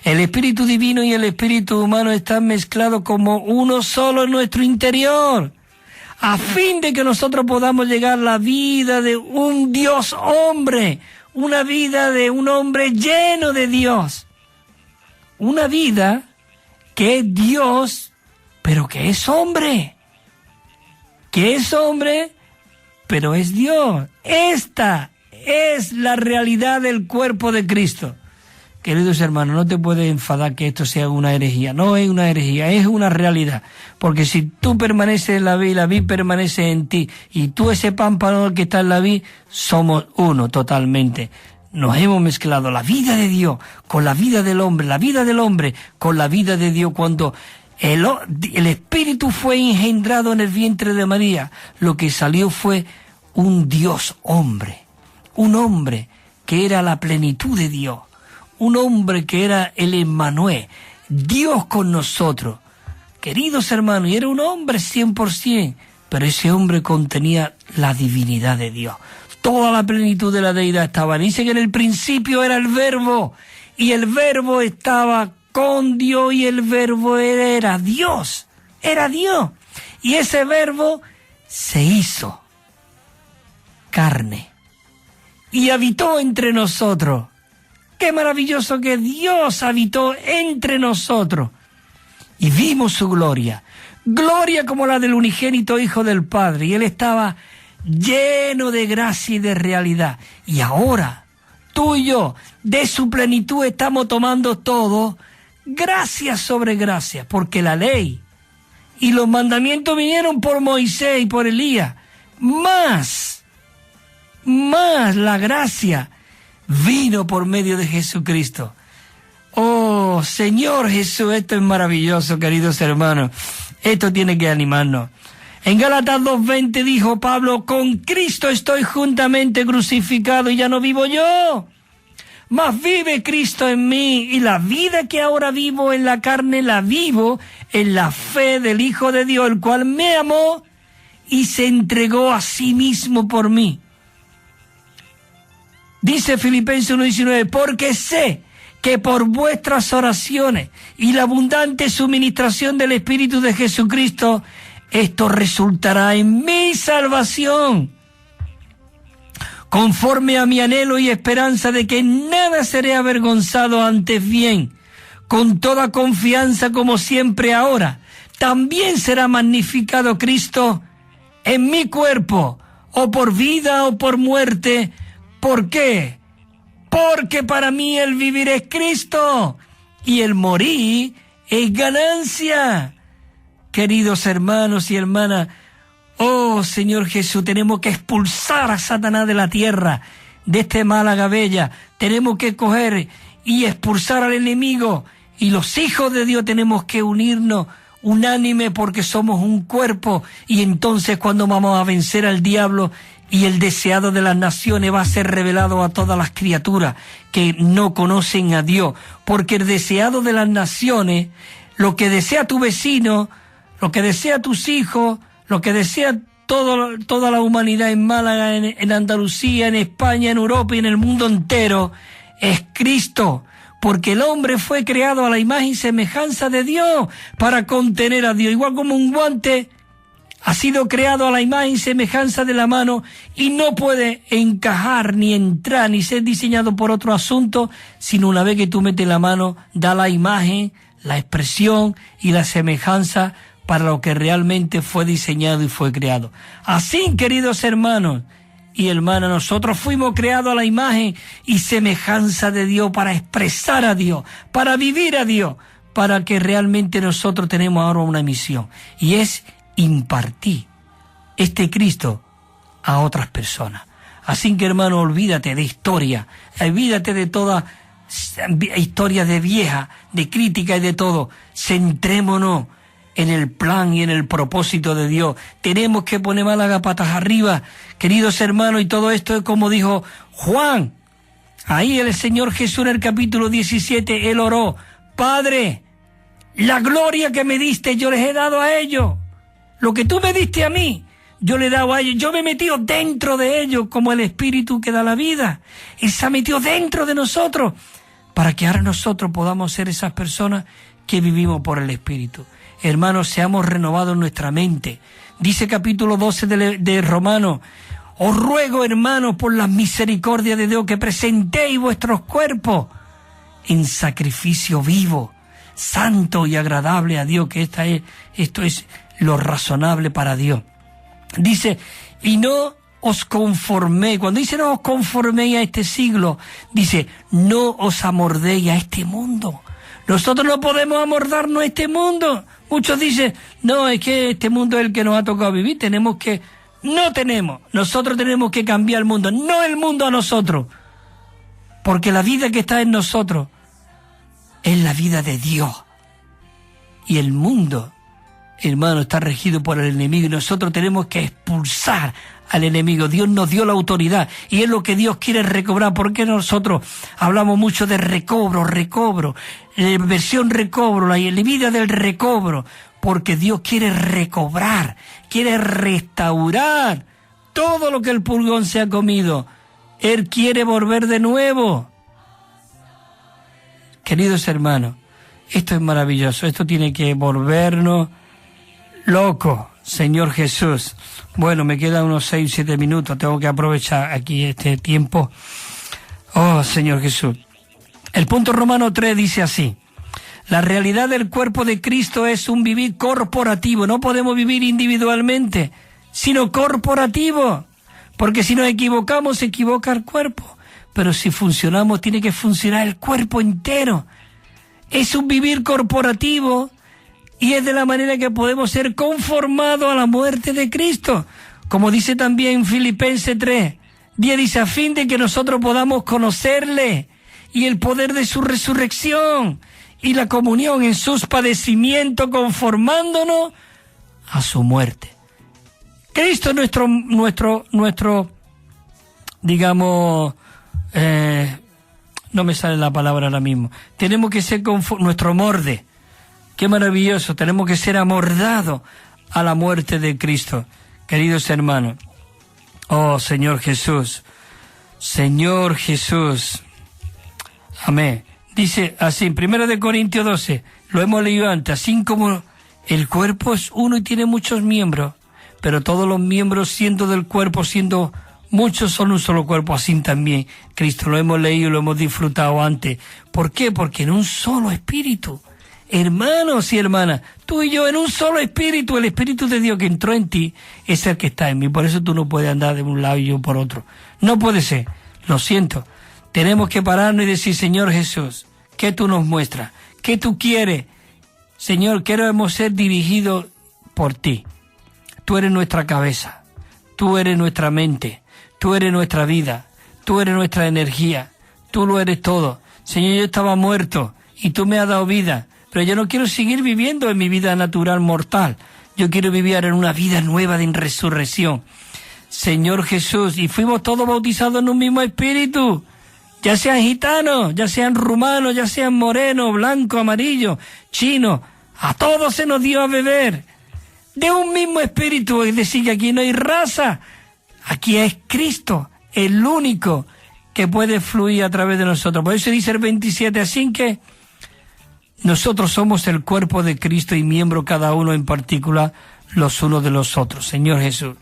El espíritu divino y el espíritu humano están mezclados como uno solo en nuestro interior, a fin de que nosotros podamos llegar a la vida de un Dios hombre, una vida de un hombre lleno de Dios. Una vida que es Dios, pero que es hombre. Que es hombre, pero es Dios. Esta es la realidad del cuerpo de Cristo. Queridos hermanos, no te puedes enfadar que esto sea una herejía. No es una herejía, es una realidad. Porque si tú permaneces en la vid permanece en ti, y tú ese pámpano que está en la vid, somos uno totalmente. Nos hemos mezclado la vida de Dios con la vida del hombre, la vida del hombre con la vida de Dios. Cuando el Espíritu fue engendrado en el vientre de María, lo que salió fue un Dios hombre, un hombre que era la plenitud de Dios, un hombre que era el Emmanuel, Dios con nosotros. Queridos hermanos, y era un hombre 100%, pero ese hombre contenía la divinidad de Dios. Toda la plenitud de la deidad estaba. Dice que en el principio era el Verbo, y el Verbo estaba con Dios, y el Verbo era Dios. Era Dios. Y ese Verbo se hizo carne y habitó entre nosotros. ¡Qué maravilloso que Dios habitó entre nosotros! Y vimos su gloria, gloria como la del unigénito Hijo del Padre, y Él estaba lleno de gracia y de realidad. Y ahora, tú y yo, de su plenitud estamos tomando todo, gracia sobre gracia, porque la ley y los mandamientos vinieron por Moisés y por Elías, más la gracia vino por medio de Jesucristo. Oh, Señor Jesús, esto es maravilloso, queridos hermanos. Esto tiene que animarnos. En Gálatas 2:20 dijo Pablo: con Cristo estoy juntamente crucificado y ya no vivo yo, mas vive Cristo en mí, y la vida que ahora vivo en la carne la vivo en la fe del Hijo de Dios, el cual me amó y se entregó a sí mismo por mí. Dice Filipenses 1:19, porque sé que por vuestras oraciones y la abundante suministración del Espíritu de Jesucristo, esto resultará en mi salvación, conforme a mi anhelo y esperanza de que en nada seré avergonzado, antes bien, con toda confianza como siempre ahora, también será magnificado Cristo en mi cuerpo, o por vida o por muerte. ¿Por qué? Porque para mí el vivir es Cristo y el morir es ganancia. Queridos hermanos y hermanas, oh Señor Jesús, tenemos que expulsar a Satanás de la tierra, de este Málaga Bella. Tenemos que coger y expulsar al enemigo, y los hijos de Dios tenemos que unirnos unánime, porque somos un cuerpo, y entonces cuando vamos a vencer al diablo, y el deseado de las naciones va a ser revelado a todas las criaturas que no conocen a Dios, porque el deseado de las naciones, lo que desea tu vecino, lo que desea tus hijos, lo que desea toda la humanidad en Málaga, en Andalucía, en España, en Europa y en el mundo entero, es Cristo. Porque el hombre fue creado a la imagen y semejanza de Dios para contener a Dios. Igual como un guante ha sido creado a la imagen y semejanza de la mano y no puede encajar, ni entrar, ni ser diseñado por otro asunto, sino una vez que tú metes la mano, da la imagen, la expresión y la semejanza para lo que realmente fue diseñado y fue creado. Así, queridos hermanos y hermanas, nosotros fuimos creados a la imagen y semejanza de Dios para expresar a Dios, para vivir a Dios, para que realmente nosotros tenemos ahora una misión, y es impartir este Cristo a otras personas. Así que, hermano, olvídate de historia, olvídate de toda historia de vieja, de crítica y de todo. Centrémonos en el plan y en el propósito de Dios. Tenemos que poner Málaga patas arriba, queridos hermanos, y todo esto es como dijo Juan. Ahí el Señor Jesús en el capítulo 17, Él oró: Padre, la gloria que me diste yo les he dado a ellos. Lo que tú me diste a mí, yo le he dado a ellos. Yo me he metido dentro de ellos como el Espíritu que da la vida. Él se ha metido dentro de nosotros para que ahora nosotros podamos ser esas personas que vivimos por el Espíritu. Hermanos, seamos renovados en nuestra mente. Dice capítulo 12 de Romanos: os ruego, hermanos, por las misericordias de Dios, que presentéis vuestros cuerpos en sacrificio vivo, santo y agradable a Dios, que esto es lo razonable para Dios. Dice, y no os conforméis. Cuando dice no os conforméis a este siglo, dice, no os amordéis a este mundo. Nosotros no podemos amordarnos a este mundo. Muchos dicen, no, es que este mundo es el que nos ha tocado vivir. Nosotros tenemos que cambiar el mundo, no el mundo a nosotros. Porque la vida que está en nosotros es la vida de Dios. Y el mundo, hermano, está regido por el enemigo, y nosotros tenemos que expulsar al enemigo. Dios nos dio la autoridad y es lo que Dios quiere recobrar. ¿Por qué nosotros hablamos mucho de recobro? Versión recobro, la vida del recobro. Porque Dios quiere recobrar, quiere restaurar todo lo que el pulgón se ha comido. Él quiere volver de nuevo. Queridos hermanos, esto es maravilloso. Esto tiene que volvernos locos, Señor Jesús. Bueno, me quedan unos 6 o 7 minutos. Tengo que aprovechar aquí este tiempo. Oh, Señor Jesús. El punto Romano 3 dice así. La realidad del cuerpo de Cristo es un vivir corporativo. No podemos vivir individualmente, sino corporativo. Porque si nos equivocamos, se equivoca el cuerpo. Pero si funcionamos, tiene que funcionar el cuerpo entero. Es un vivir corporativo y es de la manera que podemos ser conformados a la muerte de Cristo. Como dice también Filipenses 3, dice, a fin de que nosotros podamos conocerle y el poder de su resurrección y la comunión en sus padecimientos, conformándonos a su muerte. Cristo es nuestro digamos, no me sale la palabra ahora mismo. Tenemos que ser nuestro morde. Qué maravilloso. Tenemos que ser amordados a la muerte de Cristo. Queridos hermanos. Oh, Señor Jesús. Señor Jesús. Amén. Dice así, en 1 Corintios 12, lo hemos leído antes, así como el cuerpo es uno y tiene muchos miembros, pero todos los miembros siendo del cuerpo, siendo muchos, son un solo cuerpo, así también Cristo. Lo hemos leído y lo hemos disfrutado antes. ¿Por qué? Porque en un solo espíritu, hermanos y hermanas, tú y yo en un solo espíritu, el Espíritu de Dios que entró en ti es el que está en mí. Por eso tú no puedes andar de un lado y yo por otro. No puede ser, lo siento. Tenemos que pararnos y decir, Señor Jesús, ¿qué tú nos muestras? ¿Qué tú quieres? Señor, queremos ser dirigidos por ti. Tú eres nuestra cabeza, tú eres nuestra mente, tú eres nuestra vida, tú eres nuestra energía, tú lo eres todo. Señor, yo estaba muerto y tú me has dado vida, pero yo no quiero seguir viviendo en mi vida natural mortal. Yo quiero vivir en una vida nueva de resurrección. Señor Jesús, y fuimos todos bautizados en un mismo espíritu. Ya sean gitanos, ya sean rumanos, ya sean morenos, blancos, amarillos, chinos, a todos se nos dio a beber de un mismo espíritu. Es decir, que aquí no hay raza, aquí es Cristo, el único que puede fluir a través de nosotros. Por eso dice el 27, así que nosotros somos el cuerpo de Cristo y miembro cada uno en particular los unos de los otros. Señor Jesús.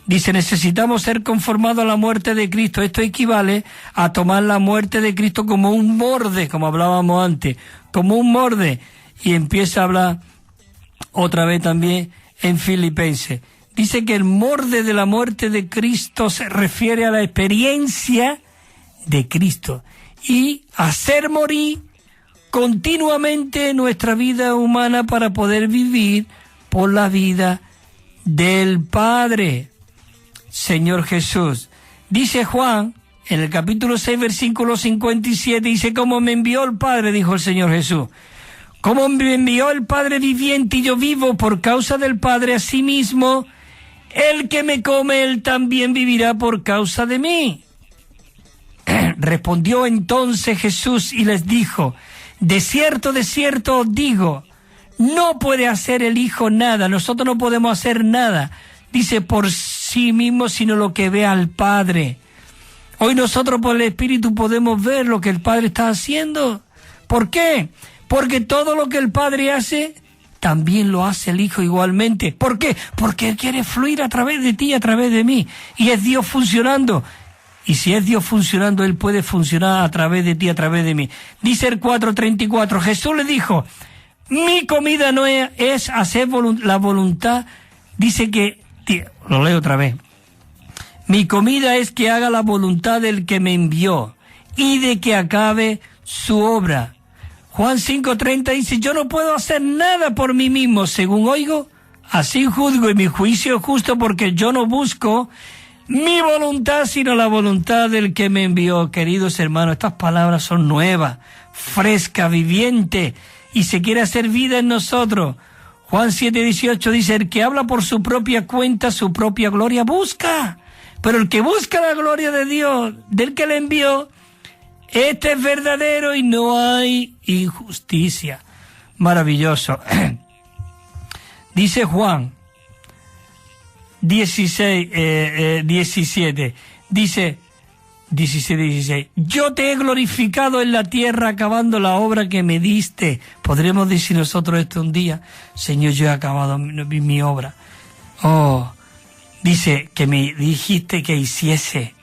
Dice, necesitamos ser conformados a la muerte de Cristo. Esto equivale a tomar la muerte de Cristo como un morde, como hablábamos antes, como un morde. Y empieza a hablar otra vez también en Filipenses. Dice que el morde de la muerte de Cristo se refiere a la experiencia de Cristo y hacer morir continuamente nuestra vida humana para poder vivir por la vida del Padre. Señor Jesús. Dice Juan, en el capítulo 6, versículo 57, dice, como me envió el Padre, dijo el Señor Jesús, como me envió el Padre viviente y yo vivo por causa del Padre, asimismo, el que me come, él también vivirá por causa de mí. Respondió entonces Jesús y les dijo, de cierto os digo, no puede hacer el Hijo nada, nosotros no podemos hacer nada, dice, por sí mismo, sino lo que ve al Padre. Hoy nosotros por el Espíritu podemos ver lo que el Padre está haciendo. ¿Por qué? Porque todo lo que el Padre hace, también lo hace el Hijo igualmente. ¿Por qué? Porque Él quiere fluir a través de ti, a través de mí. Y es Dios funcionando. Y si es Dios funcionando, Él puede funcionar a través de ti, a través de mí. Dice el 4:34, Jesús le dijo, mi comida no es hacer la voluntad, dice que, lo leo otra vez, mi comida es que haga la voluntad del que me envió y de que acabe su obra. Juan 5:30 dice, yo no puedo hacer nada por mí mismo, según oigo, así juzgo y mi juicio es justo porque yo no busco mi voluntad, sino la voluntad del que me envió. Queridos hermanos, estas palabras son nuevas, frescas, vivientes, y se quiere hacer vida en nosotros. Juan 7:18 dice, el que habla por su propia cuenta, su propia gloria busca. Pero el que busca la gloria de Dios, del que le envió, este es verdadero y no hay injusticia. Maravilloso. Dice Juan 17, dice 16, yo te he glorificado en la tierra acabando la obra que me diste. Podremos decir nosotros esto un día: Señor, yo he acabado mi obra. Oh, dice que me dijiste que hiciese.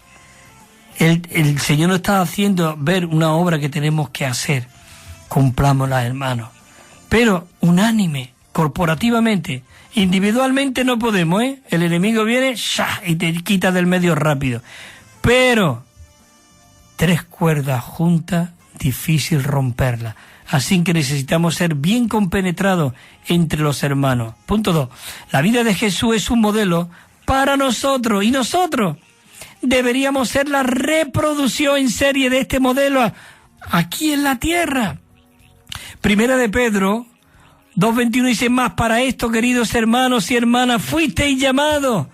El Señor nos está haciendo ver una obra que tenemos que hacer. Cumplámosla, hermanos. Pero unánime, corporativamente. Individualmente no podemos, ¿eh? El enemigo viene ¡shah! Y te quita del medio rápido. Pero 3 cuerdas juntas, difícil romperlas. Así que necesitamos ser bien compenetrados entre los hermanos. Punto 2. La vida de Jesús es un modelo para nosotros. Y nosotros deberíamos ser la reproducción en serie de este modelo aquí en la tierra. Primera de Pedro 2:21 dice: más para esto, queridos hermanos y hermanas, fuisteis llamados,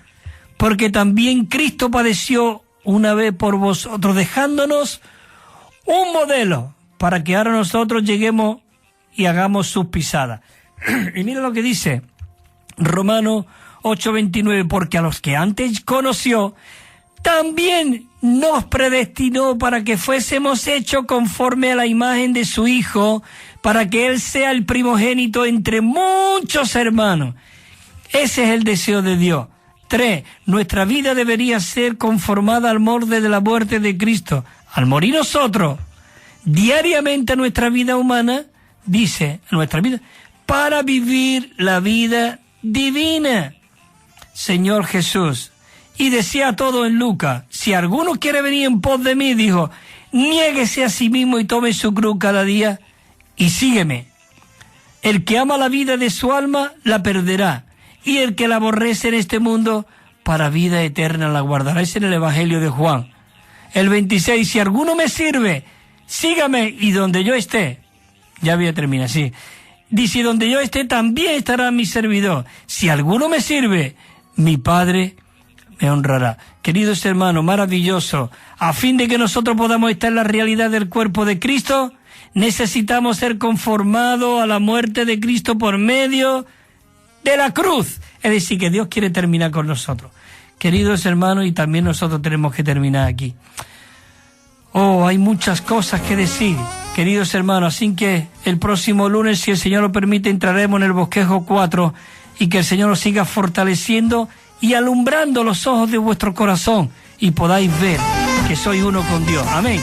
porque también Cristo padeció una vez por vosotros, dejándonos un modelo para que ahora nosotros lleguemos y hagamos sus pisadas. Y mira lo que dice Romanos 8:29: porque a los que antes conoció, también nos predestinó para que fuésemos hechos conforme a la imagen de su Hijo, para que Él sea el primogénito entre muchos hermanos. Ese es el deseo de Dios. 3. Nuestra vida debería ser conformada al molde de la muerte de Cristo. Al morir nosotros, diariamente a nuestra vida humana, dice, nuestra vida, para vivir la vida divina. Señor Jesús. Y decía todo en Lucas: si alguno quiere venir en pos de mí, dijo, niéguese a sí mismo y tome su cruz cada día y sígueme. El que ama la vida de su alma la perderá, y el que la aborrece en este mundo para vida eterna la guardará. Es en el Evangelio de Juan. El 26, si alguno me sirve, sígame, y donde yo esté, ya voy a terminar, sí. Dice, donde yo esté también estará mi servidor. Si alguno me sirve, mi Padre me honrará. Queridos hermanos, maravilloso. A fin de que nosotros podamos estar en la realidad del cuerpo de Cristo, necesitamos ser conformados a la muerte de Cristo por medio de la cruz. Es decir, que Dios quiere terminar con nosotros. Queridos hermanos, y también nosotros tenemos que terminar aquí. Oh, hay muchas cosas que decir, queridos hermanos. Así que el próximo lunes, si el Señor lo permite, entraremos en el bosquejo 4, y que el Señor os siga fortaleciendo y alumbrando los ojos de vuestro corazón y podáis ver que soy uno con Dios. Amén.